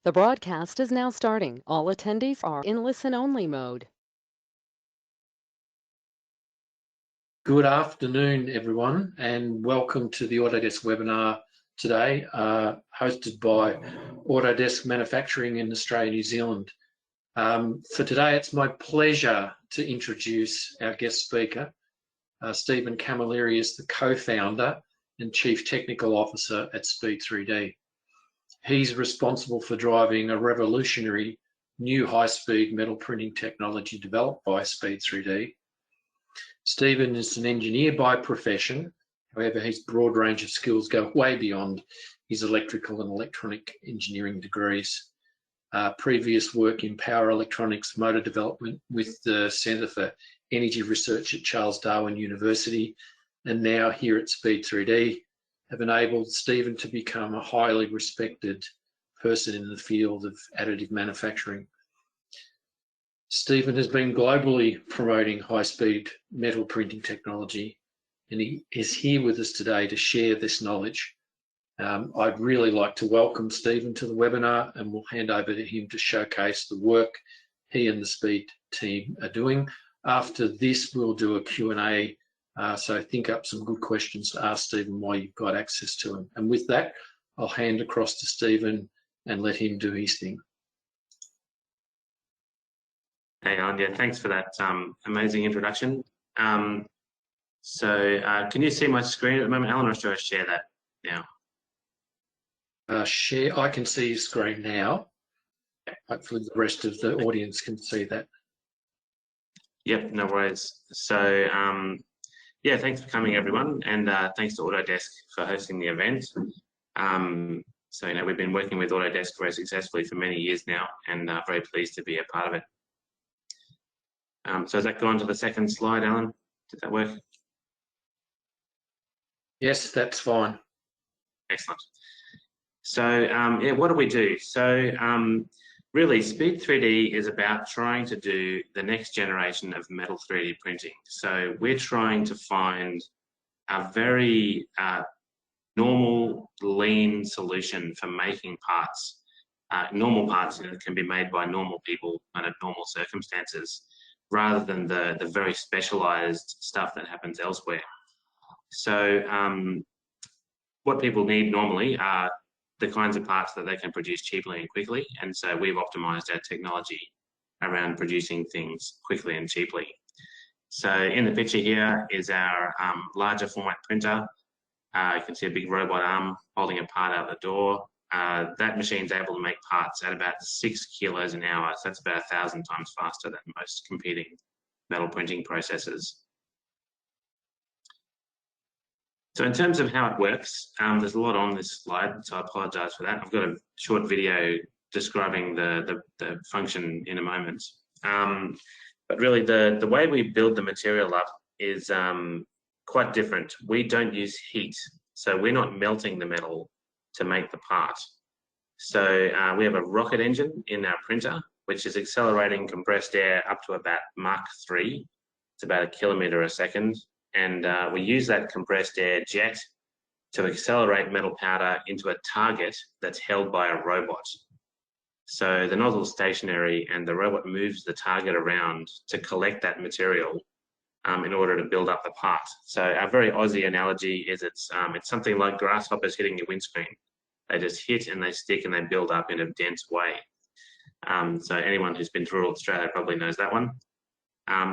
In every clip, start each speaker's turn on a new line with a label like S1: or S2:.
S1: The broadcast is now starting. All attendees are in listen-only mode.
S2: Good afternoon, everyone, and welcome to the Autodesk webinar today, hosted by Autodesk Manufacturing in Australia, New Zealand. For today, it's my pleasure to introduce our guest speaker. Stephen Camilleri is the co-founder and Chief Technical Officer at SPEE3D. He's responsible for driving a revolutionary new high-speed metal printing technology developed by SPEE3D. Stephen is an engineer by profession. However, his broad range of skills go way beyond his electrical and electronic engineering degrees. Previous work in power electronics motor development with the Centre for Energy Research at Charles Darwin University, and now here at SPEE3D, have enabled Stephen to become a highly respected person in the field of additive manufacturing. Stephen has been globally promoting high-speed metal printing technology, and he is here with us today to share this knowledge. I'd really like to welcome Stephen to the webinar, and we'll hand over to him to showcase the work he and the SPEE team are doing. After this, we'll do a Q&A, so think up some good questions to ask Stephen while you've got access to him. And with that, I'll hand across to Stephen and let him do his thing.
S3: Hey, Alan, yeah, thanks for that amazing introduction. Can you see my screen at the moment, Alan, or should I share that now?
S2: Share. I can see your screen now. Hopefully the rest of the audience can see that.
S3: Yep, no worries. So, yeah, thanks for coming, everyone, and thanks to Autodesk for hosting the event. So, you know, we've been working with Autodesk very successfully for many years now, and very pleased to be a part of it. So has that gone to the second slide, Alan? Did that work?
S2: Yes, that's fine.
S3: Excellent. So yeah, what do we do? So really, SPEE3D is about trying to do the next generation of metal 3D printing. So we're trying to find a very normal, lean solution for making parts. Normal parts that can be made by normal people under normal circumstances, rather than the very specialized stuff that happens elsewhere. So what people need normally are the kinds of parts that they can produce cheaply and quickly, and so we've optimized our technology around producing things quickly and cheaply. So in the picture here is our larger format printer. You can see a big robot arm holding a part out the door. That machine's able to make parts at about 6 kilos an hour, so that's about 1,000 times faster than most competing metal printing processes. So in terms of how it works, there's a lot on this slide, so I apologize for that. I've got a short video describing the function in a moment. But really the way we build the material up is quite different. We don't use heat, so we're not melting the metal to make the part. So we have a rocket engine in our printer, which is accelerating compressed air up to about Mach 3. It's about 1 kilometer a second. And we use that compressed air jet to accelerate metal powder into a target that's held by a robot. So the nozzle is stationary and the robot moves the target around to collect that material in order to build up the part. So our very Aussie analogy is it's something like grasshoppers hitting your windscreen. They just hit and they stick and they build up in a dense way. So anyone who's been through Australia probably knows that one.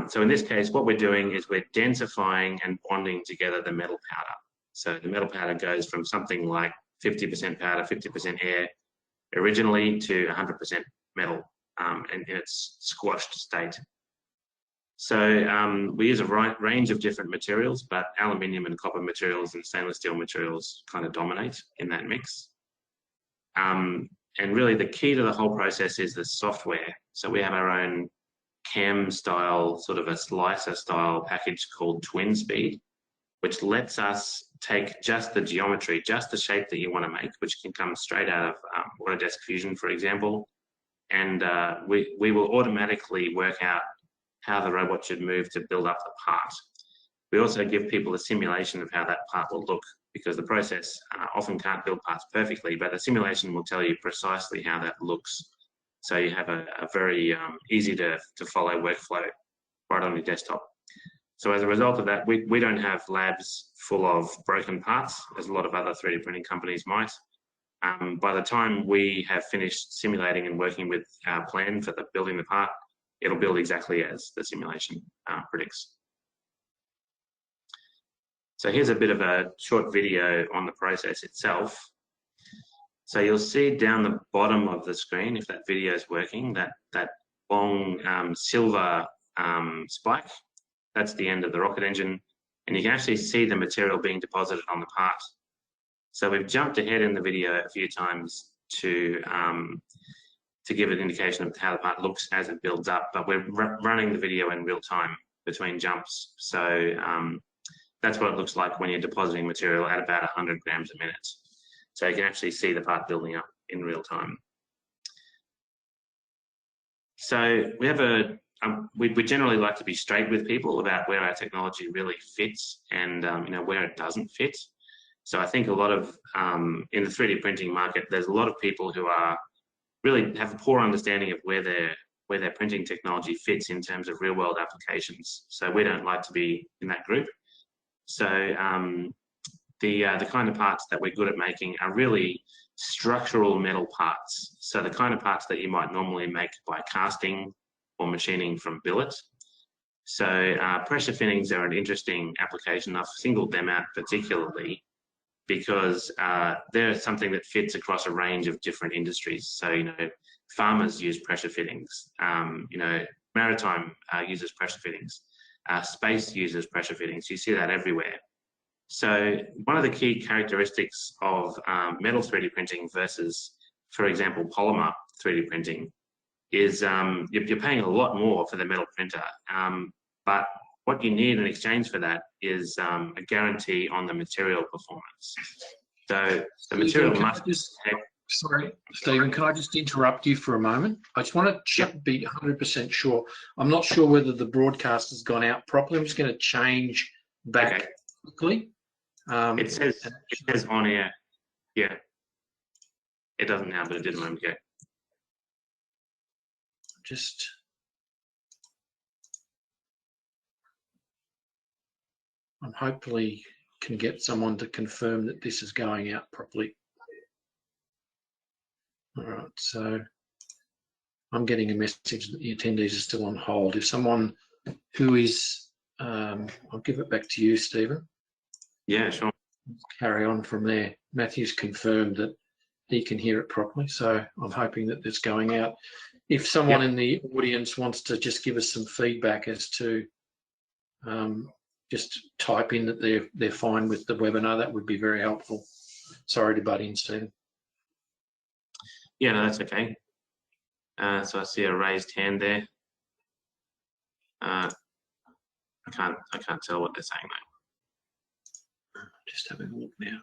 S3: So in this case, what we're doing is we're densifying and bonding together the metal powder. So the metal powder goes from something like 50% powder, 50% air originally to 100% metal in its squashed state. So we use a range of different materials, but aluminium and copper materials and stainless steel materials kind of dominate in that mix. And really the key to the whole process is the software. So we have our own CAM style, sort of a slicer style package called TwinSpeed, which lets us take just the geometry, just the shape that you want to make, which can come straight out of Autodesk Fusion, for example. And we will automatically work out how the robot should move to build up the part. We also give people a simulation of how that part will look because the process often can't build parts perfectly, but the simulation will tell you precisely how that looks. So you have a very easy to follow workflow right on your desktop. So as a result of that, we don't have labs full of broken parts, as a lot of other 3D printing companies might. By the time we have finished simulating and working with our plan for building the part, it'll build exactly as the simulation predicts. So here's a bit of a short video on the process itself. So you'll see down the bottom of the screen, if that video is working, that long silver spike, that's the end of the rocket engine. And you can actually see the material being deposited on the part. So we've jumped ahead in the video a few times to give an indication of how the part looks as it builds up, but we're running the video in real time between jumps. So that's what it looks like when you're depositing material at about 100 grams a minute. So you can actually see the part building up in real time. So we have we generally like to be straight with people about where our technology really fits and where it doesn't fit. So I think a lot of in the 3D printing market, there's a lot of people who are really have a poor understanding of where their printing technology fits in terms of real world applications. So we don't like to be in that group. So the kind of parts that we're good at making are really structural metal parts. So the kind of parts that you might normally make by casting or machining from billet. So pressure fittings are an interesting application. I've singled them out particularly because they're something that fits across a range of different industries. So, farmers use pressure fittings, maritime uses pressure fittings, space uses pressure fittings. You see that everywhere. So one of the key characteristics of metal 3D printing versus, for example, polymer 3D printing is you're paying a lot more for the metal printer, but what you need in exchange for that is a guarantee on the material performance. So the material must...
S2: Sorry, Stephen, can I just interrupt you for a moment? I just want to be 100% sure. I'm not sure whether the broadcast has gone out properly. I'm just going to change back quickly.
S3: It says on air. Yeah. It doesn't now, but it did a moment ago.
S2: I'm hopefully can get someone to confirm that this is going out properly. All right, so I'm getting a message that the attendees are still on hold. If someone who is, I'll give it back to you, Stephen.
S3: Yeah, sure.
S2: Carry on from there. Matthew's confirmed that he can hear it properly, so I'm hoping that it's going out. If someone in the audience wants to just give us some feedback as to just type in that they're fine with the webinar, that would be very helpful. Sorry to butt in, Stephen.
S3: Yeah, no, that's okay. So I see a raised hand there. I can't tell what they're saying though.
S2: Just having a look now.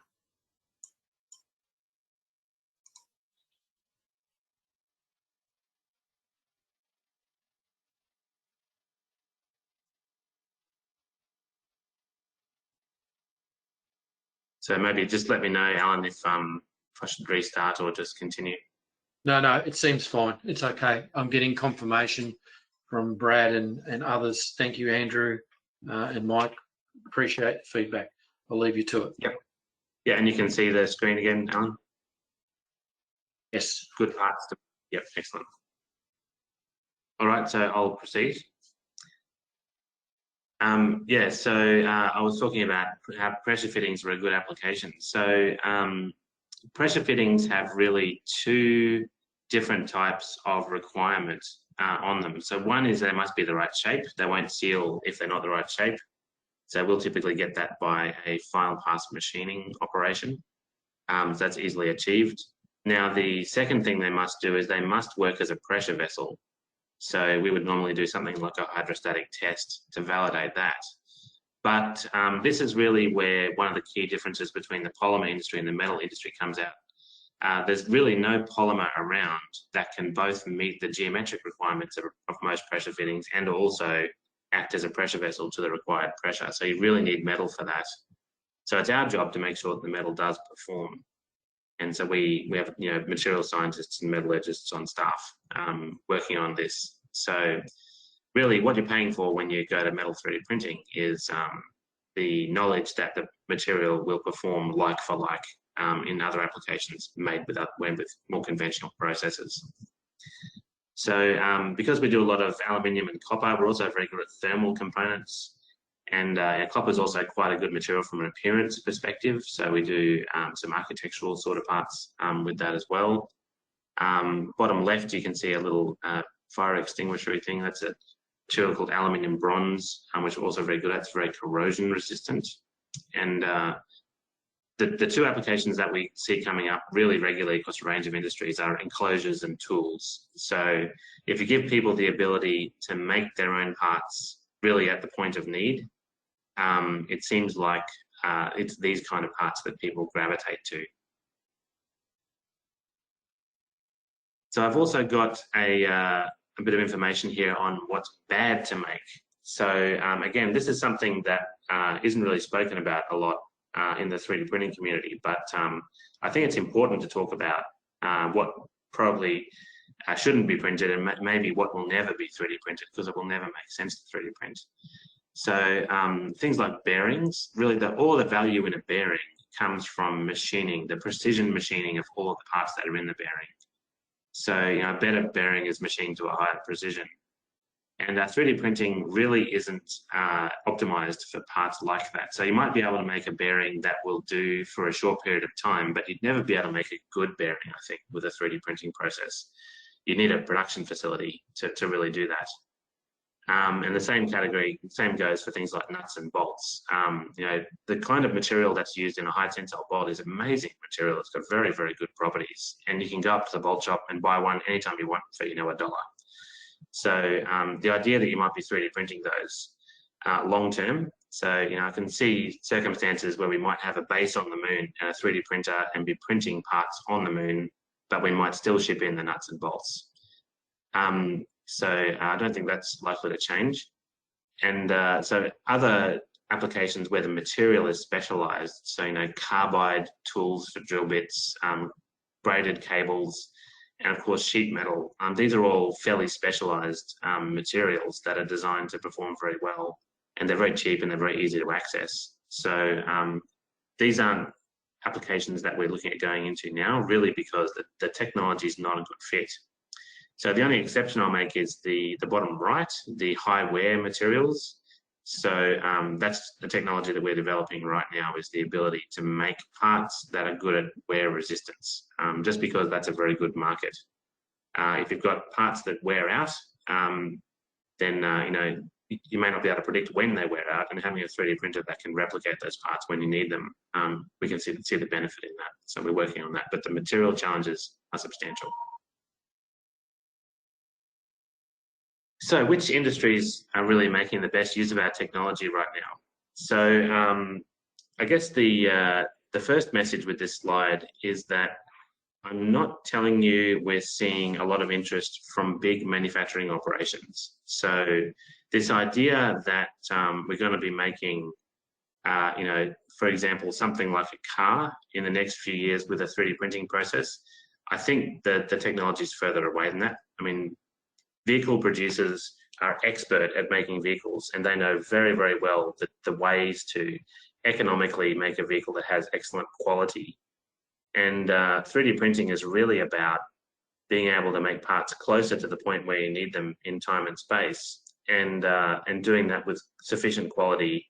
S3: So maybe just let me know, Alan, if I should restart or just continue.
S2: No, it seems fine. It's okay. I'm getting confirmation from Brad and others. Thank you, Andrew and Mike. Appreciate the feedback. I'll leave you to it.
S3: Yep. Yeah, and you can see the screen again, Alan?
S2: Yes.
S3: Good parts. Yep, excellent. All right, so I'll proceed. Yeah, so I was talking about how pressure fittings were a good application. So pressure fittings have really two different types of requirements on them. So one is they must be the right shape. They won't seal if they're not the right shape. So we'll typically get that by a final pass machining operation. So that's easily achieved. Now, the second thing they must do is they must work as a pressure vessel. So we would normally do something like a hydrostatic test to validate that. But this is really where one of the key differences between the polymer industry and the metal industry comes out. There's really no polymer around that can both meet the geometric requirements of most pressure fittings and also act as a pressure vessel to the required pressure. So you really need metal for that. So it's our job to make sure that the metal does perform. And so we have, you know, material scientists and metallurgists on staff working on this. So really what you're paying for when you go to metal 3D printing is the knowledge that the material will perform like for like in other applications made with more conventional processes. So because we do a lot of aluminium and copper, we're also very good at thermal components. And copper is also quite a good material from an appearance perspective. So we do some architectural sort of parts with that as well. Bottom left, you can see a little fire extinguisher thing. That's a material called aluminium bronze, which we're also very good at. It's very corrosion resistant. And the two applications that we see coming up really regularly across a range of industries are enclosures and tools. So if you give people the ability to make their own parts really at the point of need, it seems like it's these kind of parts that people gravitate to. So I've also got a bit of information here on what's bad to make. So again, this is something that isn't really spoken about a lot in the 3D printing community, but I think it's important to talk about what probably shouldn't be printed and maybe what will never be 3D printed, because it will never make sense to 3D print. So things like bearings, really all the value in a bearing comes from machining, the precision machining of all of the parts that are in the bearing. So, you know, a better bearing is machined to a higher precision. And 3D printing really isn't optimized for parts like that. So you might be able to make a bearing that will do for a short period of time, but you'd never be able to make a good bearing, I think, with a 3D printing process. You need a production facility to really do that. And the same goes for things like nuts and bolts. You know, the kind of material that's used in a high tensile bolt is amazing material. It's got very, very good properties. And you can go up to the bolt shop and buy one anytime you want for, you know, $1. So the idea that you might be 3D printing those long term. So, you know, I can see circumstances where we might have a base on the moon and a 3D printer and be printing parts on the moon, but we might still ship in the nuts and bolts. So I don't think that's likely to change. And so other applications where the material is specialized, so, you know, carbide tools for drill bits, braided cables, and of course sheet metal. These are all fairly specialized materials that are designed to perform very well, and they're very cheap and they're very easy to access. So these aren't applications that we're looking at going into now, really, because the technology is not a good fit. So the only exception I'll make is the bottom right, the high wear materials. So that's the technology that we're developing right now, is the ability to make parts that are good at wear resistance, just because that's a very good market. If you've got parts that wear out, then you know, you may not be able to predict when they wear out, and having a 3D printer that can replicate those parts when you need them, we can see the benefit in that. So we're working on that, but the material challenges are substantial. So which industries are really making the best use of our technology right now? So I guess the first message with this slide is that I'm not telling you we're seeing a lot of interest from big manufacturing operations. So this idea that we're going to be making, you know, for example, something like a car in the next few years with a 3D printing process, I think that the technology is further away than that. I mean, vehicle producers are expert at making vehicles, and they know very, very well the ways to economically make a vehicle that has excellent quality. And 3D printing is really about being able to make parts closer to the point where you need them in time and space, and doing that with sufficient quality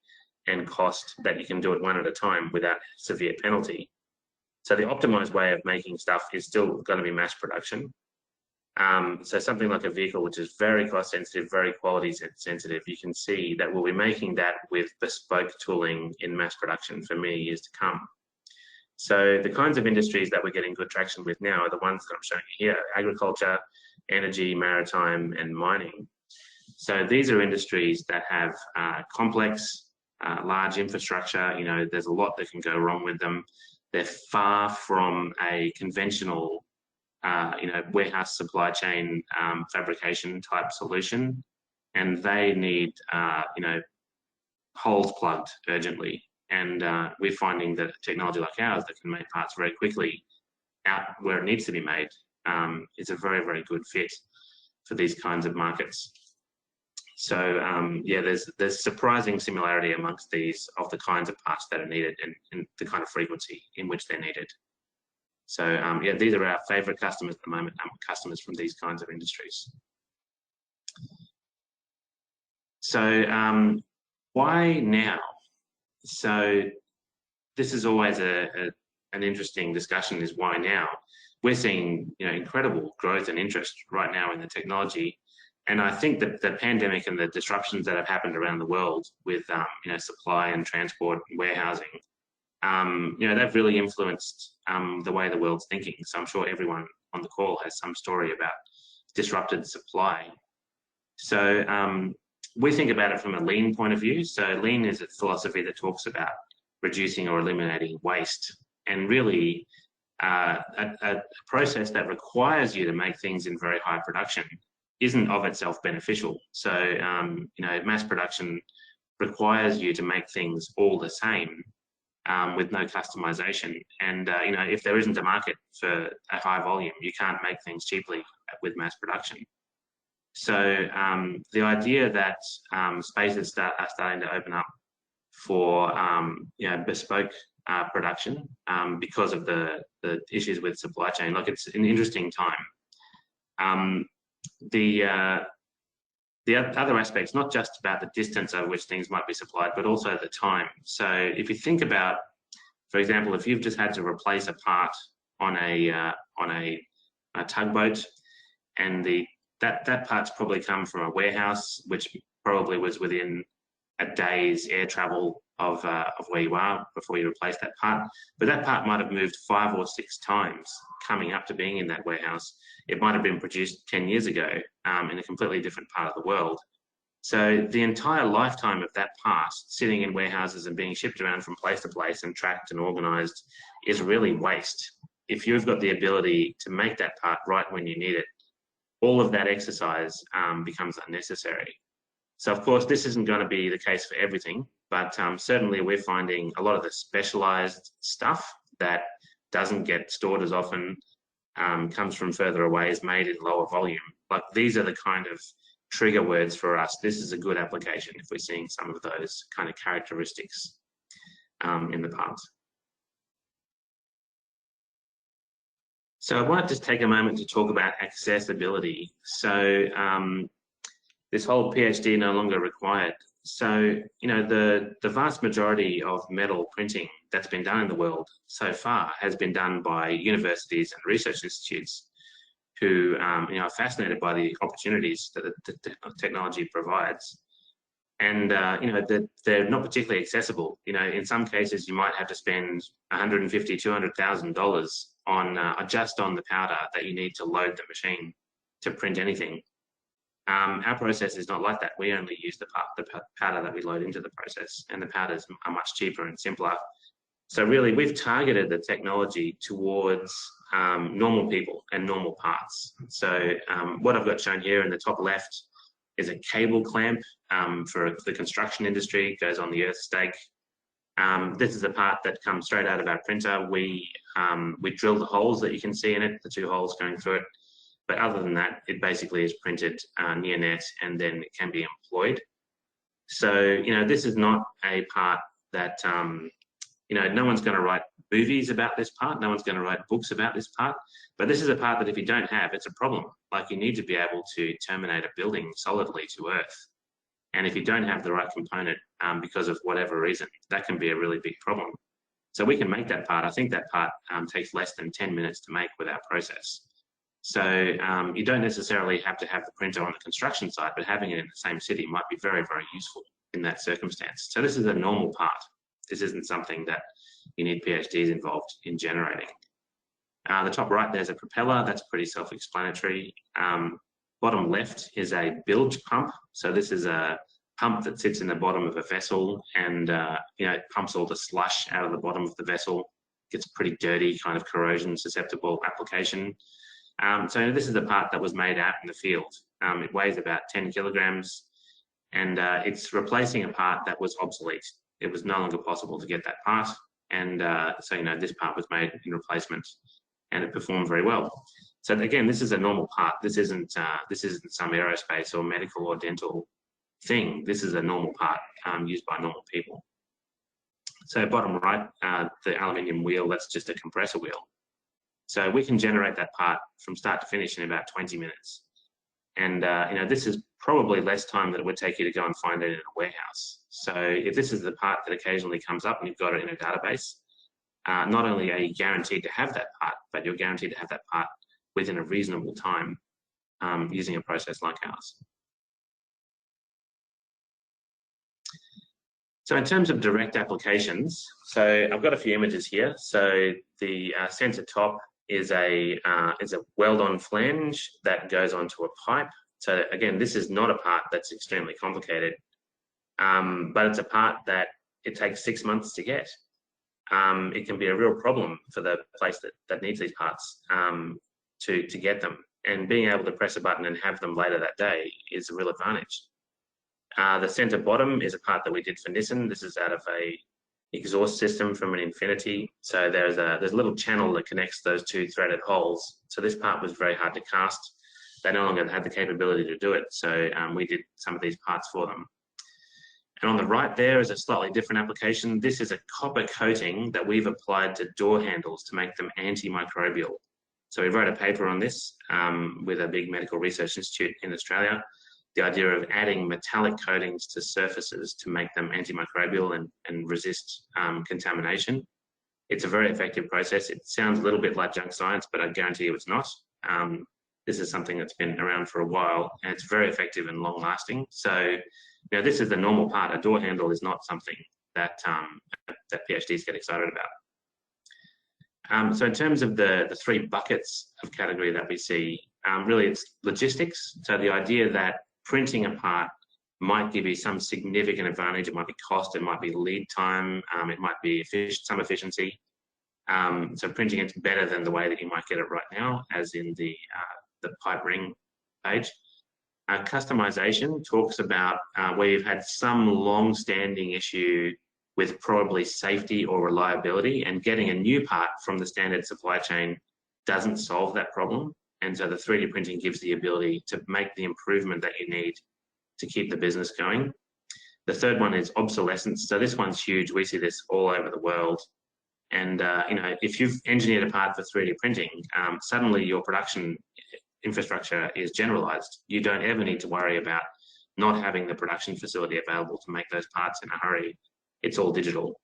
S3: and cost that you can do it one at a time without severe penalty. So the optimized way of making stuff is still going to be mass production. So something like a vehicle, which is very cost sensitive, very quality sensitive, you can see that we'll be making that with bespoke tooling in mass production for many years to come. So the kinds of industries that we're getting good traction with now are the ones that I'm showing you here: agriculture, energy, maritime, and mining. So these are industries that have complex, large infrastructure. You know, there's a lot that can go wrong with them. They're far from a conventional you know, warehouse supply chain fabrication type solution, and they need you know, holes plugged urgently. And we're finding that technology like ours that can make parts very quickly out where it needs to be made is a very, very good fit for these kinds of markets. So yeah, there's surprising similarity amongst these of the kinds of parts that are needed and the kind of frequency in which they're needed. So yeah, these are our favorite customers at the moment, customers from these kinds of industries. So why now? So this is always an interesting discussion, is why now? We're seeing incredible growth and interest right now in the technology. And I think that the pandemic and the disruptions that have happened around the world with supply and transport and warehousing, they've really influenced the way the world's thinking. So I'm sure everyone on the call has some story about disrupted supply. So we think about it from a lean point of view. So lean is a philosophy that talks about reducing or eliminating waste, and really a process that requires you to make things in very high production isn't of itself beneficial. So mass production requires you to make things all the same with no customization. And if there isn't a market for a high volume, you can't make things cheaply with mass production. So the idea that spaces are starting to open up for bespoke production because of the issues with supply chain, like, it's an interesting time. The other aspects, not just about the distance over which things might be supplied, but also the time. So if you think about, for example, if you've just had to replace a part on a tugboat, and that part's probably come from a warehouse, which probably was within a day's air travel of where you are before you replace that part. But that part might have moved 5 or 6 times coming up to being in that warehouse. It might have been produced 10 years ago in a completely different part of the world. So the entire lifetime of that part sitting in warehouses and being shipped around from place to place and tracked and organized is really waste. If you've got the ability to make that part right when you need it, all of that exercise becomes unnecessary. So of course, this isn't going to be the case for everything, but certainly we're finding a lot of the specialized stuff that doesn't get stored as often, comes from further away, is made in lower volume. Like, these are the kind of trigger words for us. This is a good application if we're seeing some of those kind of characteristics in the past. So I want to just take a moment to talk about accessibility. So this whole PhD no longer required. So, the vast majority of metal printing that's been done in the world so far has been done by universities and research institutes who are fascinated by the opportunities that the technology provides. And they're not particularly accessible. In some cases, you might have to spend $150,000 to $200,000 on just on the powder that you need to load the machine to print anything. Our process is not like that. We only use the powder that we load into the process, and the powders are much cheaper and simpler. So really, we've targeted the technology towards normal people and normal parts. So what I've got shown here in the top left is a cable clamp for the construction industry. It goes on the earth stake. This is a part that comes straight out of our printer. We drill the holes that you can see in it, the 2 holes going through it. But other than that, it basically is printed near net, and then it can be employed. So, this is not a part that, no one's going to write movies about this part. No one's going to write books about this part. But this is a part that if you don't have, it's a problem. Like, you need to be able to terminate a building solidly to earth. And if you don't have the right component because of whatever reason, that can be a really big problem. So we can make that part. I think that part takes less than 10 minutes to make with our process. So you don't necessarily have to have the printer on the construction site, but having it in the same city might be very, very useful in that circumstance. So this is a normal part. This isn't something that you need PhDs involved in generating. The top right, there's a propeller. That's pretty self-explanatory. Bottom left is a bilge pump. So this is a pump that sits in the bottom of a vessel, and it pumps all the slush out of the bottom of the vessel. Gets pretty dirty, kind of corrosion susceptible application. So this is the part that was made out in the field. It weighs about 10 kilograms, and it's replacing a part that was obsolete. it was no longer possible to get that part. And so, you know, this part was made in replacement, and it performed very well. So again, this is a normal part. This isn't some aerospace or medical or dental thing. This is a normal part used by normal people. So bottom right, the aluminium wheel, that's just a compressor wheel. So we can generate that part from start to finish in about 20 minutes. And you know, this is probably less time than it would take you to go and find it in a warehouse. So if this is the part that occasionally comes up and you've got it in a database, not only are you guaranteed to have that part, but you're guaranteed to have that part within a reasonable time using a process like ours. So in terms of direct applications, so I've got a few images here. So the center top is a weld-on flange that goes onto a pipe. So again, this is not a part that's extremely complicated, but it's a part that it takes 6 months to get. It can be a real problem for the place that needs these parts to get them. And being able to press a button and have them later that day is a real advantage. The center bottom is a part that we did for Nissan. This is out of a exhaust system from an Infinity. So there's a little channel that connects those two threaded holes. So this part was very hard to cast. They no longer had the capability to do it. So we did some of these parts for them. And on the right there is a slightly different application. This is a copper coating that we've applied to door handles to make them antimicrobial. So we wrote a paper on this with a big medical research institute in Australia. The idea of adding metallic coatings to surfaces to make them antimicrobial and resist contamination. It's a very effective process. It sounds a little bit like junk science, but I guarantee you it's not. This is something that's been around for a while, and it's very effective and long lasting. So, you know, this is the normal part. A door handle is not something that that PhDs get excited about. So in terms of the three buckets of category that we see, really it's logistics. So the idea that printing a part might give you some significant advantage. It might be cost, it might be lead time, it might be some efficiency. So printing it's better than the way that you might get it right now, as in the pipe ring page. Customization talks about where you've had some long-standing issue with probably safety or reliability, and getting a new part from the standard supply chain doesn't solve that problem. And so the 3D printing gives the ability to make the improvement that you need to keep the business going. The third one is obsolescence. So this one's huge. We see this all over the world. And you know, if you've engineered a part for 3D printing, suddenly your production infrastructure is generalized. You don't ever need to worry about not having the production facility available to make those parts in a hurry. It's all digital.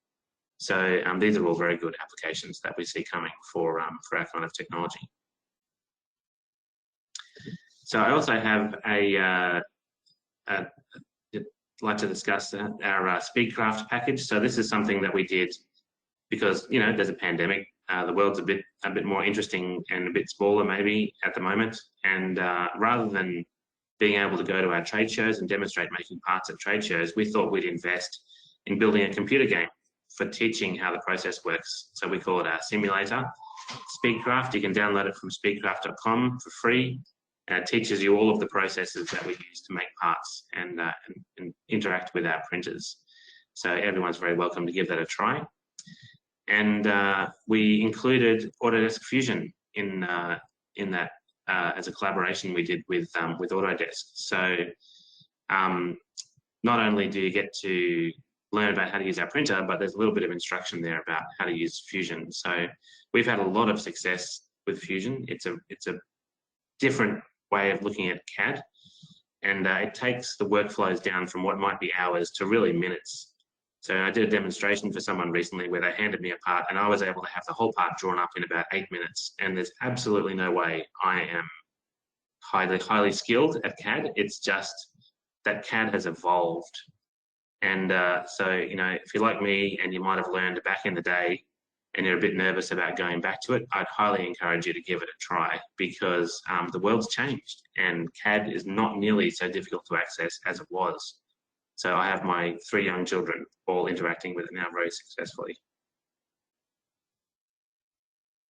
S3: So these are all very good applications that we see coming for our kind of technology. So I also have I'd like to discuss our Speedcraft package. So this is something that we did because, you know, there's a pandemic. The world's a bit more interesting and a bit smaller maybe at the moment. And rather than being able to go to our trade shows and demonstrate making parts at trade shows, we thought we'd invest in building a computer game for teaching how the process works. So we call it our simulator. Speedcraft, you can download it from speedcraft.com for free. It teaches you all of the processes that we use to make parts and interact with our printers. So everyone's very welcome to give that a try. And we included Autodesk Fusion in that as a collaboration we did with Autodesk. So not only do you get to learn about how to use our printer, but there's a little bit of instruction there about how to use Fusion. So we've had a lot of success with Fusion. It's a different way of looking at CAD, and it takes the workflows down from what might be hours to really minutes. So I did a demonstration for someone recently where they handed me a part and I was able to have the whole part drawn up in about 8 minutes, and there's absolutely no way I am highly skilled at CAD. It's just that CAD has evolved. And so, you know, if you're like me and you might have learned back in the day and you're a bit nervous about going back to it, I'd highly encourage you to give it a try, because the world's changed and CAD is not nearly so difficult to access as it was. So I have my 3 young children all interacting with it now very successfully.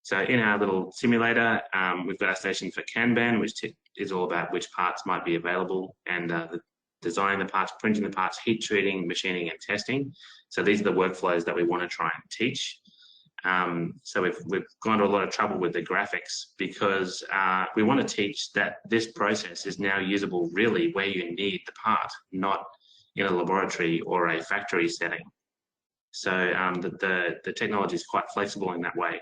S3: So in our little simulator, we've got our station for Kanban, which is all about which parts might be available, and designing the parts, printing the parts, heat treating, machining, and testing. So these are the workflows that we want to try and teach. So we've gone to a lot of trouble with the graphics because we want to teach that this process is now usable really where you need the part, not in a laboratory or a factory setting. So the technology is quite flexible in that way.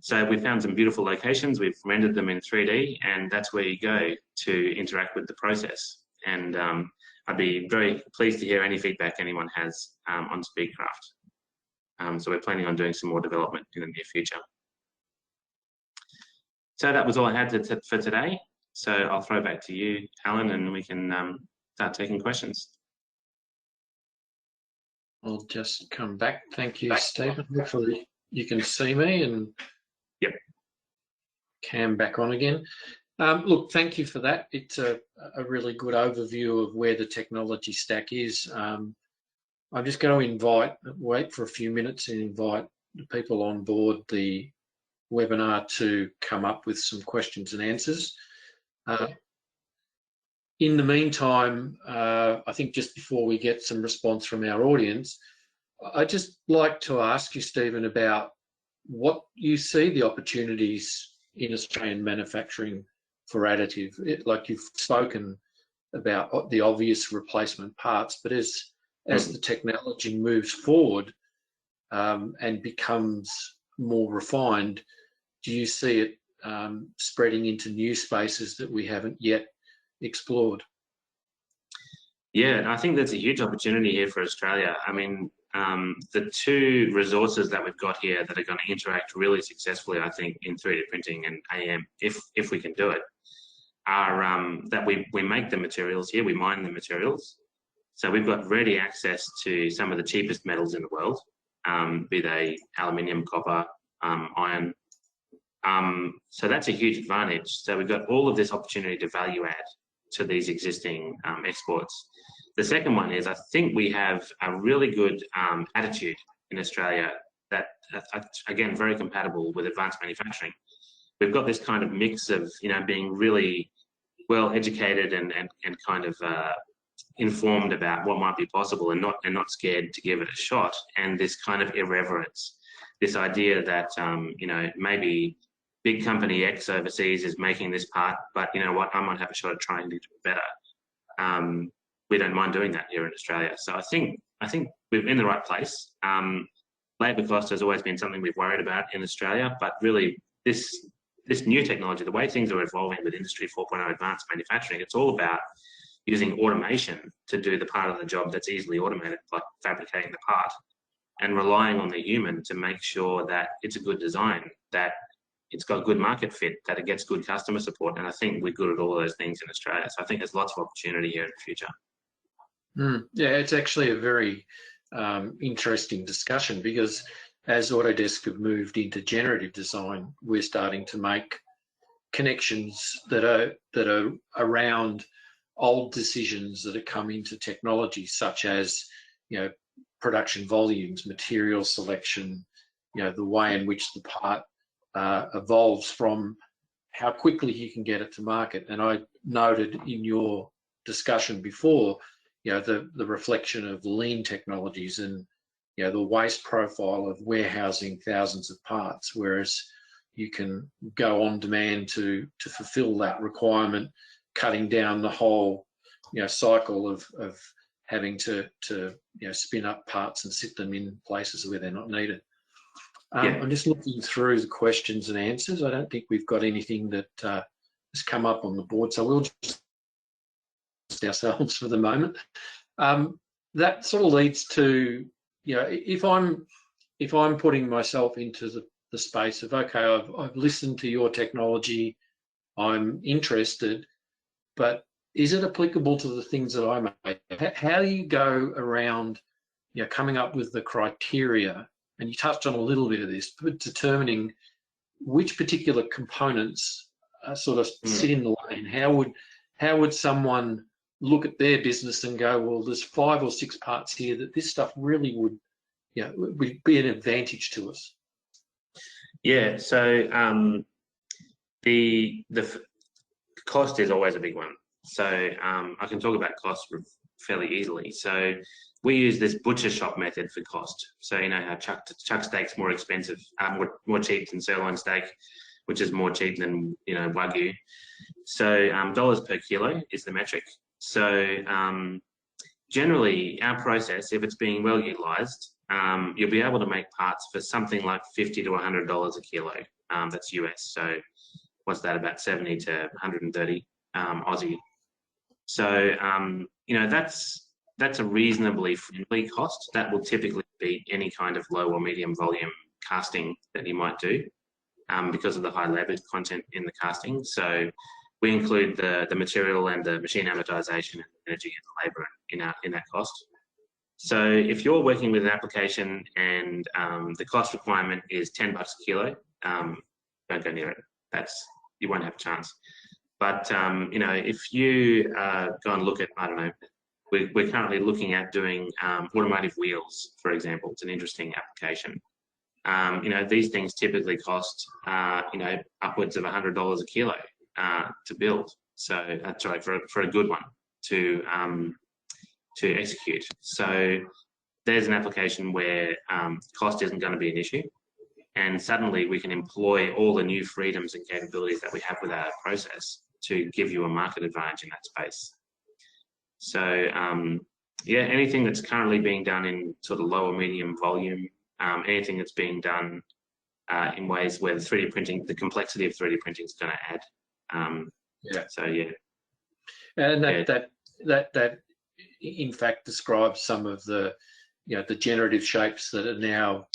S3: So we found some beautiful locations, we've rendered them in 3D, and that's where you go to interact with the process. And I'd be very pleased to hear any feedback anyone has on Speedcraft. So we're planning on doing some more development in the near future. So that was all I had for today. So I'll throw back to you, Alan, and we can start taking questions.
S2: I'll just come back. Thank you, Stephen. Hopefully you can see me and
S3: yep,
S2: cam back on again. Look, thank you for that. It's a really good overview of where the technology stack is. I'm just going to wait for a few minutes and invite the people on board the webinar to come up with some questions and answers. In the meantime, I think just before we get some response from our audience, I'd just like to ask you, Stephen, about what you see the opportunities in Australian manufacturing for additive. Like you've spoken about the obvious replacement parts, but as the technology moves forward and becomes more refined, do you see it spreading into new spaces that we haven't yet explored?
S3: Yeah, I think there's a huge opportunity here for Australia. I mean, the two resources that we've got here that are going to interact really successfully, I think, in 3D printing and AM, if we can do it, are that we make the materials here, we mine the materials. So we've got ready access to some of the cheapest metals in the world, be they aluminium, copper, iron. So that's a huge advantage. So we've got all of this opportunity to value add to these existing exports. The second one is I think we have a really good attitude in Australia that, again, very compatible with advanced manufacturing. We've got this kind of mix of, being really well educated and kind of informed about what might be possible and not scared to give it a shot, and this kind of irreverence, this idea that, maybe big company X overseas is making this part, but you know what, I might have a shot at trying to do it better. We don't mind doing that here in Australia. So I think we're in the right place. Labour cost has always been something we've worried about in Australia, but really this new technology, the way things are evolving with Industry 4.0 advanced manufacturing, it's all about using automation to do the part of the job that's easily automated, like fabricating the part, and relying on the human to make sure that it's a good design, that it's got good market fit, that it gets good customer support. And I think we're good at all those things in Australia. So I think there's lots of opportunity here in the future.
S2: Yeah, it's actually a very interesting discussion, because as Autodesk have moved into generative design, we're starting to make connections that are around old decisions that have come into technology, such as production volumes, material selection, the way in which the part evolves from how quickly you can get it to market. And I noted in your discussion before, the reflection of lean technologies and the waste profile of warehousing thousands of parts, whereas you can go on demand to fulfill that requirement, cutting down the whole cycle of having to spin up parts and sit them in places where they're not needed. I'm just looking through the questions and answers. I don't think we've got anything that has come up on the board, so we'll just ourselves for the moment. That sort of leads to, if I'm putting myself into the space of, okay, I've listened to your technology, I'm interested, but is it applicable to the things that I make? How do you go around, coming up with the criteria? And you touched on a little bit of this, but determining which particular components sort of sit in the lane. How would someone look at their business and go, well, there's 5 or 6 parts here that this stuff really would be an advantage to us?
S3: Yeah, so the cost is always a big one. So I can talk about cost fairly easily. So we use this butcher shop method for cost. So you know how chuck steak's more expensive, more cheap than sirloin steak, which is more cheap than Wagyu. So dollars per kilo is the metric. So generally, our process, if it's being well utilized, you'll be able to make parts for something like $50 to $100 a kilo. That's US. So what's that, about 70 to 130 Aussie. So that's a reasonably friendly cost. That will typically beat any kind of low or medium volume casting that you might do because of the high labor content in the casting. So we include the material and the machine amortization and energy and the labor in that cost. So if you're working with an application and the cost requirement is $10 a kilo, don't go near it. You won't have a chance. But if you go and look at, I don't know, we're currently looking at doing automotive wheels, for example. It's an interesting application. These things typically cost upwards of $100 a kilo to build. So that's right, for a good one to execute. So there's an application where cost isn't going to be an issue, and suddenly we can employ all the new freedoms and capabilities that we have with our process to give you a market advantage in that space. So anything that's currently being done in sort of low or medium volume, anything that's being done in ways where the complexity of 3D printing is going to add.
S2: And that in fact describes some of the the generative shapes that are now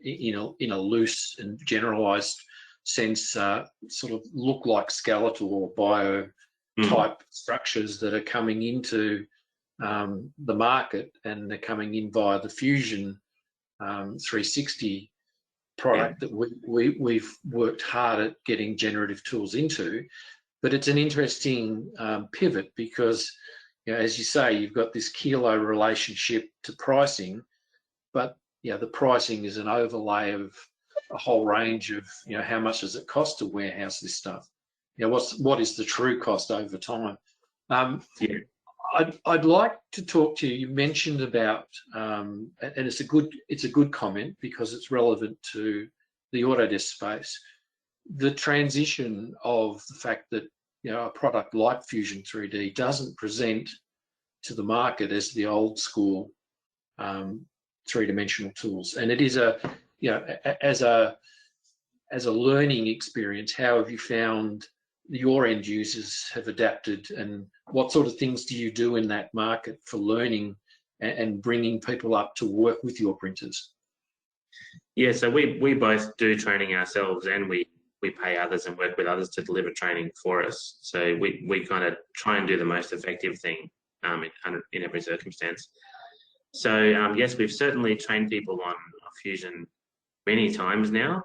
S2: in a loose and generalized sense sort of look like skeletal or bio type structures that are coming into the market, and they're coming in via the Fusion 360 product that we've worked hard at getting generative tools into. But it's an interesting pivot because, as you say, you've got this kilo relationship to pricing, but the pricing is an overlay of a whole range of how much does it cost to warehouse this stuff? What is the true cost over time? I'd like to talk to you. You mentioned about, and it's a good comment because it's relevant to the Autodesk space, the transition of the fact that a product like Fusion 3D doesn't present to the market as the old school three-dimensional tools, and it is as a learning experience. How have you found your end users have adapted, and what sort of things do you do in that market for learning and bringing people up to work with your printers?
S3: Yeah, so we both do training ourselves, and we pay others and work with others to deliver training for us. So we kind of try and do the most effective thing in every circumstance. So yes, we've certainly trained people on Fusion many times now.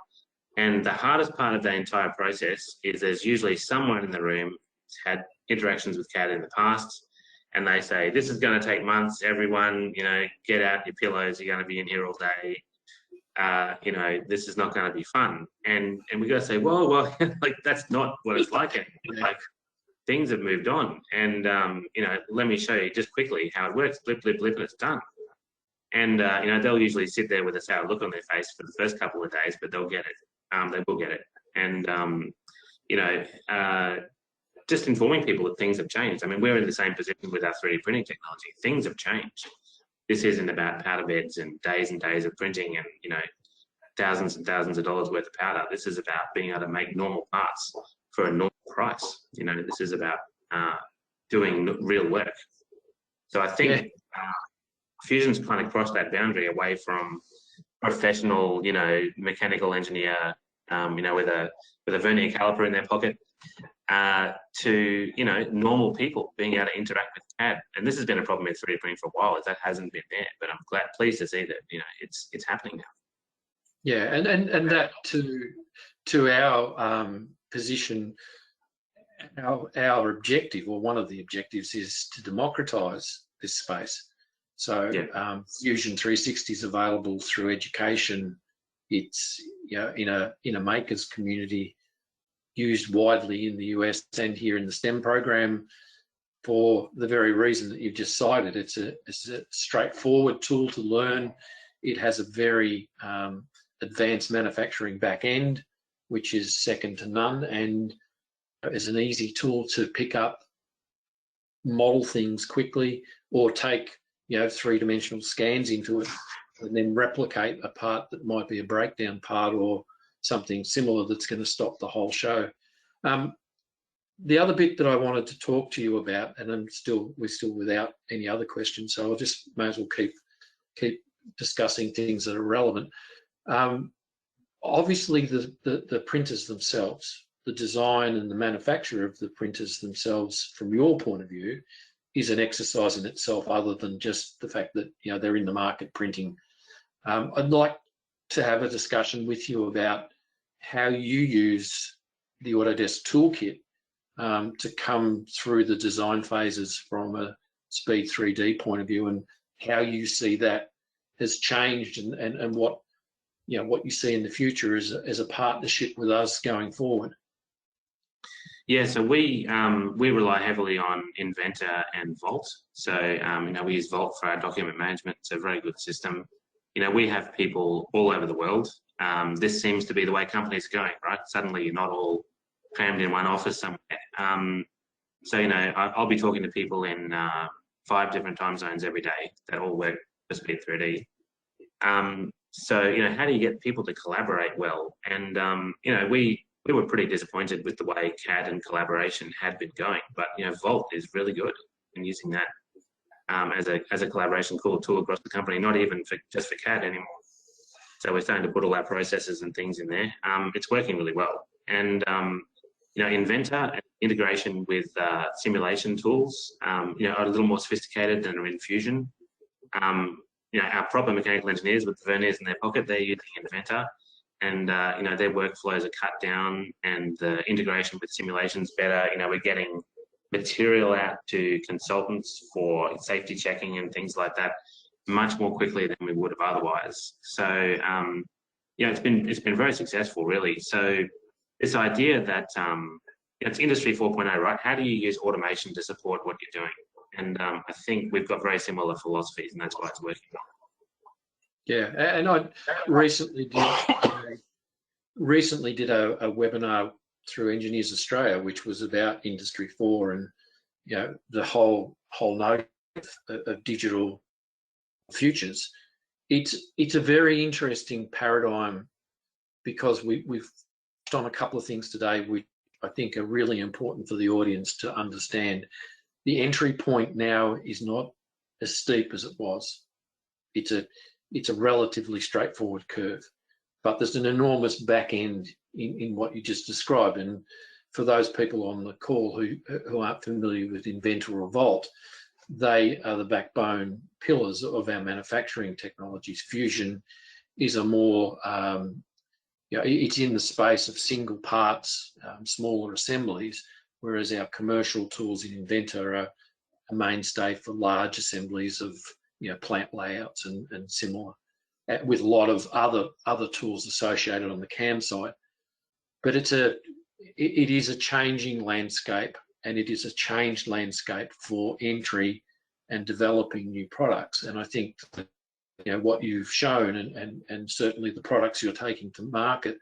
S3: And the hardest part of the entire process is there's usually someone in the room who's had interactions with CAD in the past, and they say, this is going to take months, everyone, get out your pillows, you're going to be in here all day. This is not going to be fun. And we got to say, well, like that's not what it's like anymore. Like things have moved on. And, let me show you just quickly how it works. Blip, blip, blip, and it's done. And, they'll usually sit there with a sour look on their face for the first couple of days, but they'll get it. They will get it. And, just informing people that things have changed. I mean, we're in the same position with our 3D printing technology. Things have changed. This isn't about powder beds and days of printing and, thousands and thousands of dollars worth of powder. This is about being able to make normal parts for a normal price. This is about doing real work. So I think Fusion's kind of crossed that boundary away from professional, mechanical engineer, with a vernier caliper in their pocket, to normal people being able to interact with CAD. And this has been a problem in 3D printing for a while, as that hasn't been there. But I'm pleased to see that it's happening now.
S2: Yeah, and that to our position, our objective, or one of the objectives, is to democratize this space. So Fusion 360 is available through education. It's in a makers community, used widely in the US and here in the STEM program. for the very reason that you've just cited. It's a straightforward tool to learn. It has a very advanced manufacturing back end, which is second to none, and is an easy tool to pick up, model things quickly, or take three-dimensional scans into it and then replicate a part that might be a breakdown part or something similar that's going to stop the whole show. The other bit that I wanted to talk to you about, and we're still without any other questions, so I'll just may as well keep discussing things that are relevant. Obviously, the printers themselves, the design and the manufacture of the printers themselves, from your point of view, is an exercise in itself, other than just the fact that they're in the market printing. I'd like to have a discussion with you about how you use the Autodesk toolkit to come through the design phases from a SPEE3D point of view, and how you see that has changed, and what you see in the future as a partnership with us going forward.
S3: Yeah, so we rely heavily on Inventor and Vault. So we use Vault for our document management. It's a very good system. We have people all over the world. This seems to be the way companies are going, right? Suddenly you're not all crammed in one office somewhere. So I'll be talking to people in 5 different time zones every day that all work for SPEE3D. So how do you get people to collaborate well? And we were pretty disappointed with the way CAD and collaboration had been going, but Vault is really good in using that as a collaboration tool across the company, not even just for CAD anymore. So we're starting to put all our processes and things in there. It's working really well. And Inventor and integration with simulation tools are a little more sophisticated than are in Fusion. Our proper mechanical engineers with the verniers in their pocket, they're using Inventor, and their workflows are cut down, and the integration with simulations better. We're getting material out to consultants for safety checking and things like that much more quickly than we would have otherwise. So it's been very successful, really. So this idea that it's Industry 4.0, right? How do you use automation to support what you're doing? And I think we've got very similar philosophies, and that's why it's working.
S2: Yeah, and I recently did a webinar through Engineers Australia, which was about Industry 4 and the whole note of digital futures. It's a very interesting paradigm, because we've done a couple of things today which I think are really important for the audience to understand. The entry point now is not as steep as it was. It's a relatively straightforward curve, but there's an enormous back end in what you just described. And for those people on the call who aren't familiar with Inventor or Vault, they are the backbone pillars of our manufacturing technologies. Fusion is a more it's in the space of single parts, smaller assemblies, whereas our commercial tools in Inventor are a mainstay for large assemblies of plant layouts and similar, with a lot of other tools associated on the CAM side. But it is a changing landscape, and it is a changed landscape for entry and developing new products. And I think that, what you've shown, and certainly the products you're taking to market,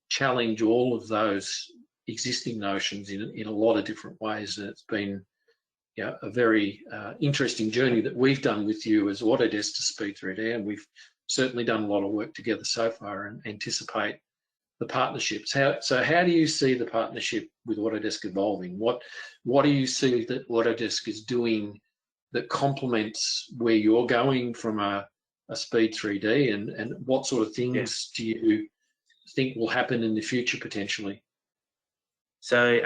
S2: challenge all of those existing notions in a lot of different ways. And it's been a very interesting journey that we've done with you as Autodesk to SPEE3D, and we've certainly done a lot of work together so far and anticipate the partnerships. So how do you see the partnership with Autodesk evolving? What do you see that Autodesk is doing that complements where you're going from a SPEE3D, and what sort of things do you think will happen in the future potentially?
S3: So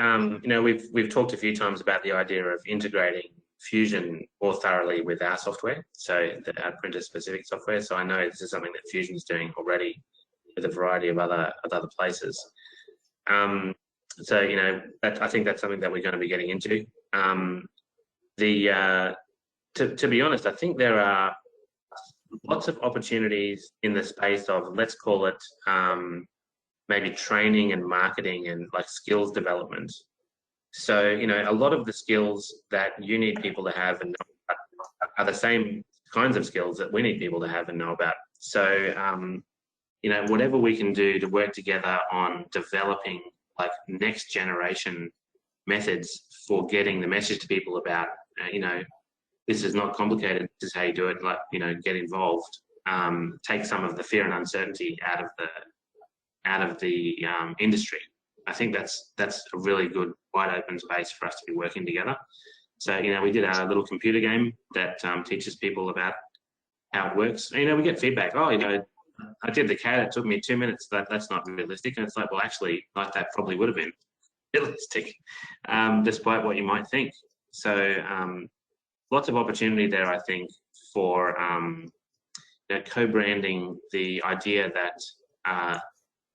S3: we've talked a few times about the idea of integrating Fusion more thoroughly with our software, so our printer-specific software. So I know this is something that Fusion's doing already with a variety of other places. So I think that's something that we're going to be getting into. To be honest, I think there are lots of opportunities in the space of, let's call it maybe training and marketing and like skills development So, you know, a lot of the skills that you need people to have and know about are the same kinds of skills that we need people to have and know about. So, you know, whatever we can do to work together on developing like next generation methods for getting the message to people about, you know, this is not complicated, this is how you do it, like, you know, get involved, take some of the fear and uncertainty out of the industry. I think that's a really good wide open space for us to be working together. So, you know, we did a little computer game that teaches people about how it works. And, you know, we get feedback, oh, you know, I did the CAD, it took me 2 minutes, that's not realistic. And it's like, well, actually, like that probably would have been realistic, despite what you might think. So lots of opportunity there, I think, for you know, co-branding the idea that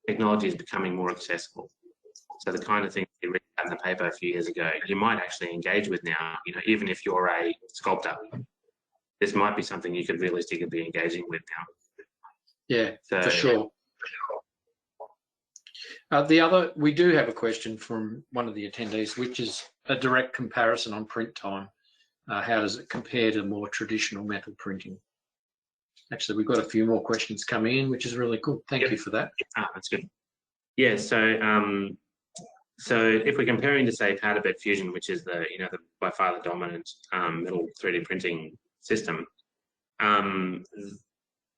S3: technology is becoming more accessible. So the kind of things you read in the paper a few years ago, you might actually engage with now, you know, even if you're a sculptor, this might be something you could realistically be engaging with now.
S2: Yeah,
S3: so,
S2: for sure. We do have a question from one of the attendees, which is a direct comparison on print time. How does it compare to more traditional metal printing? Actually, we've got a few more questions coming in, which is really good. Thank you for that.
S3: That's good. Yeah, so so if we're comparing to, say, powder bed fusion, which is the, you know, by far the dominant metal 3D printing system,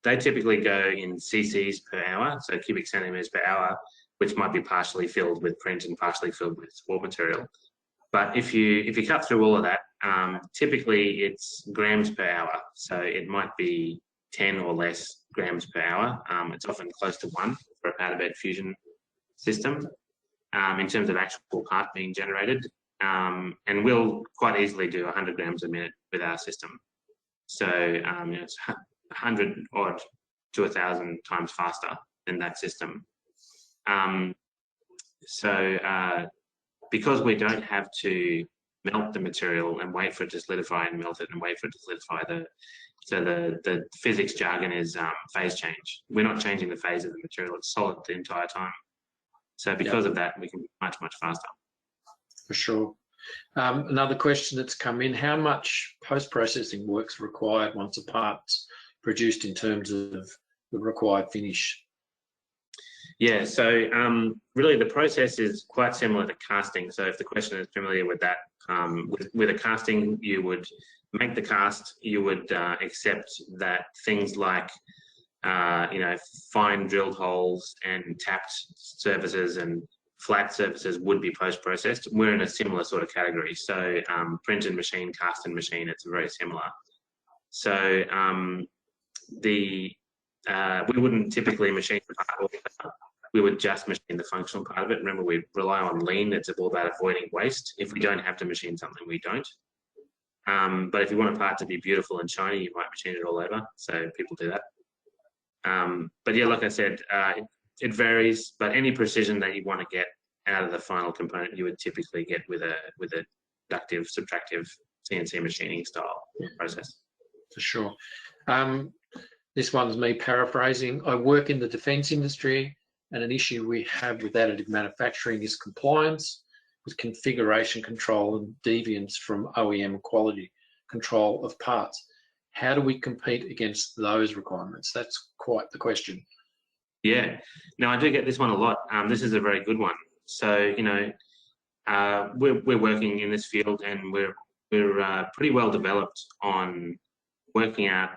S3: they typically go in cc's per hour, so cubic centimeters per hour, which might be partially filled with print and partially filled with sport material. But if you cut through all of that, typically it's grams per hour, so it might be 10 or less grams per hour. It's often close to 1 for a powder bed fusion system in terms of actual part being generated, and we'll quite easily do 100 grams a minute with our system. So you know, it's 100 odd to 1,000 times faster than that system. Because we don't have to melt the material and wait for it to solidify and melt it and wait for it to solidify, the physics jargon is phase change. We're not changing the phase of the material, it's solid the entire time. So because of that, we can be much, much faster. For
S2: sure. Another question that's come in, how much post-processing work's required once a part's produced in terms of the required finish?
S3: Yeah, so really the process is quite similar to casting. So if the question is familiar with that, with a casting, you would make the cast, you would accept that things like you know, fine drilled holes and tapped surfaces and flat surfaces would be post-processed. We're in a similar sort of category. So print and machine, cast and machine, it's very similar. So we wouldn't typically machine the part, we would just machine the functional part of it. Remember, we rely on lean, it's all about avoiding waste. If we don't have to machine something, we don't. But if you want a part to be beautiful and shiny, you might machine it all over. So people do that. But yeah, like I said, it varies, but any precision that you want to get out of the final component, you would typically get with a deductive, subtractive CNC machining style process.
S2: For sure. This one's me paraphrasing. I work in the defence industry, and an issue we have with additive manufacturing is compliance with configuration control and deviance from OEM quality control of parts. How do we compete against those requirements? That's quite the question.
S3: Yeah, no, I do get this one a lot. This is a very good one. So, you know, we're working in this field, and we're pretty well developed on working out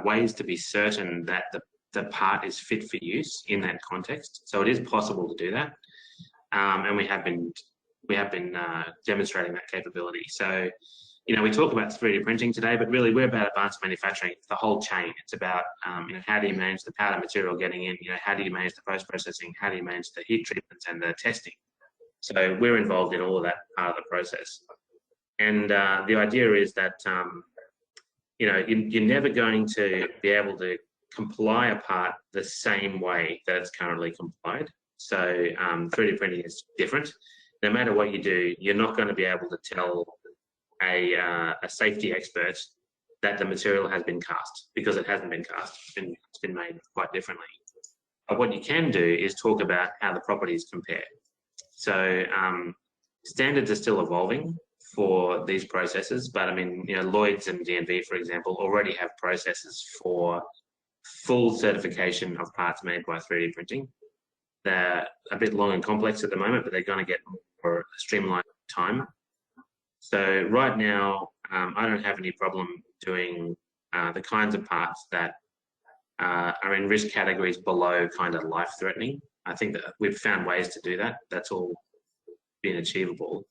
S3: ways to be certain that the part is fit for use in that context. So it is possible to do that, and we have been demonstrating that capability. So, you know, we talk about 3D printing today, but really we're about advanced manufacturing. It's the whole chain. It's about, you know, how do you manage the powder material getting in? You know, how do you manage the post-processing? How do you manage the heat treatments and the testing? So we're involved in all of that part of the process. And the idea is that, you know, you're never going to be able to comply a part the same way that it's currently complied. So 3D printing is different. No matter what you do, you're not going to be able to tell a safety expert that the material has been cast, because it hasn't been cast. It's been made quite differently. But what you can do is talk about how the properties compare. So standards are still evolving for these processes, but I mean, you know, Lloyd's and DNV, for example, already have processes for full certification of parts made by 3D printing. They're a bit long and complex at the moment, but they're going to get more streamlined time. So right now, I don't have any problem doing the kinds of parts that are in risk categories below kind of life-threatening. I think that we've found ways to do that. That's all been achievable.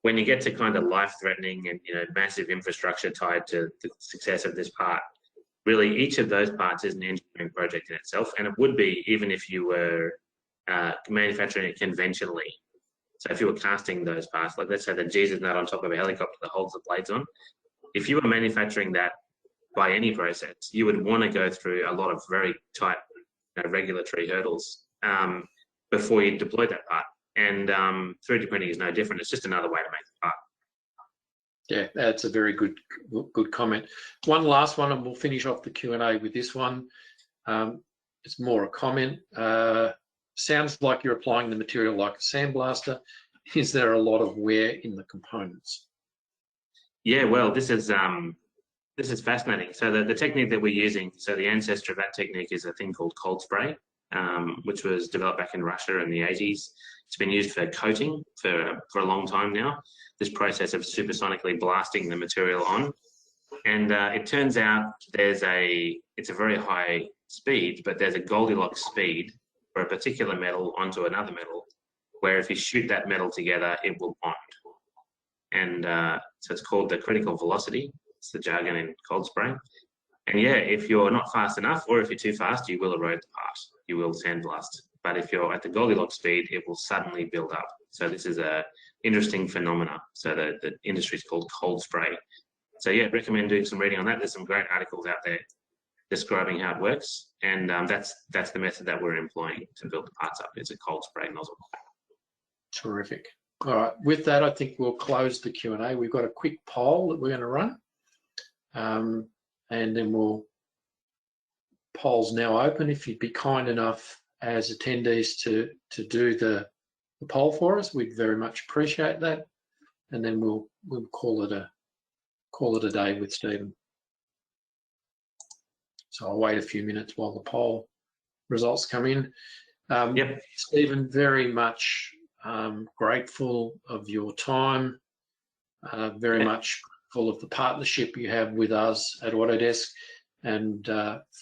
S3: When you get to kind of life-threatening and, you know, massive infrastructure tied to the success of this part, really each of those parts is an engineering project in itself, and it would be even if you were manufacturing it conventionally. So if you were casting those parts, like let's say the Jesus nut on top of a helicopter that holds the blades on, if you were manufacturing that by any process, you would want to go through a lot of very tight, you know, regulatory hurdles before you deploy that part. And 3D printing is no different. It's just another way to make the part.
S2: Yeah, that's a very good comment. One last one, and we'll finish off the Q&A with this one. It's more a comment. Sounds like you're applying the material like a sandblaster. Is there a lot of wear in the components?
S3: Yeah, well, this is fascinating. So the technique that we're using, so the ancestor of that technique is a thing called cold spray, which was developed back in Russia in the 80s. It's been used for coating for a long time now. This process of supersonically blasting the material on, and it turns out it's a very high speed, but there's a Goldilocks speed for a particular metal onto another metal, where if you shoot that metal together, it will bond. And so it's called the critical velocity. It's the jargon in cold spray. And yeah, if you're not fast enough, or if you're too fast, you will erode the part. You will sandblast. But if you're at the Goldilocks speed, it will suddenly build up. So this is a interesting phenomena. So the industry is called cold spray. So yeah, recommend doing some reading on that. There's some great articles out there describing how it works, and that's the method that we're employing to build the parts up. It's a cold spray nozzle.
S2: Terrific. All right, with that, I think we'll close the Q&A. We've got a quick poll that we're going to run, and then poll's now open. If you'd be kind enough as attendees to do the poll for us, we'd very much appreciate that, and then we'll call it a day with Stephen. So I'll wait a few minutes while the poll results come in.
S3: Yep.
S2: Stephen, very much grateful of your time, very much full of the partnership you have with us at Autodesk, and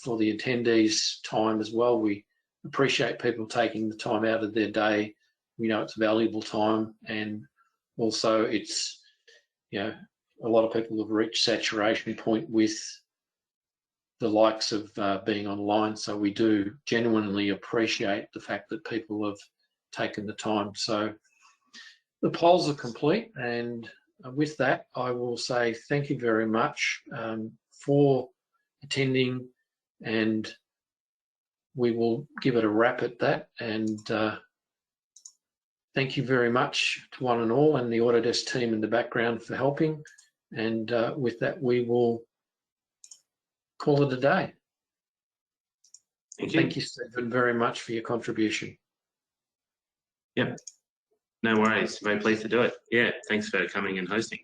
S2: for the attendees' time as well. We appreciate people taking the time out of their day. We know it's valuable time, and also it's, you know, a lot of people have reached saturation point with the likes of being online. So we do genuinely appreciate the fact that people have taken the time. So the polls are complete, and with that, I will say thank you very much for attending, and we will give it a wrap at that. And thank you very much to one and all, and the Autodesk team in the background for helping. And with that, we will call it a day. Thank you, Stephen, very much for your contribution.
S3: Yep. No worries. Very pleased to do it. Yeah. Thanks for coming and hosting.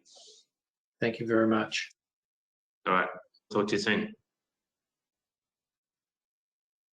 S2: Thank you very much.
S3: All right. Talk to you soon.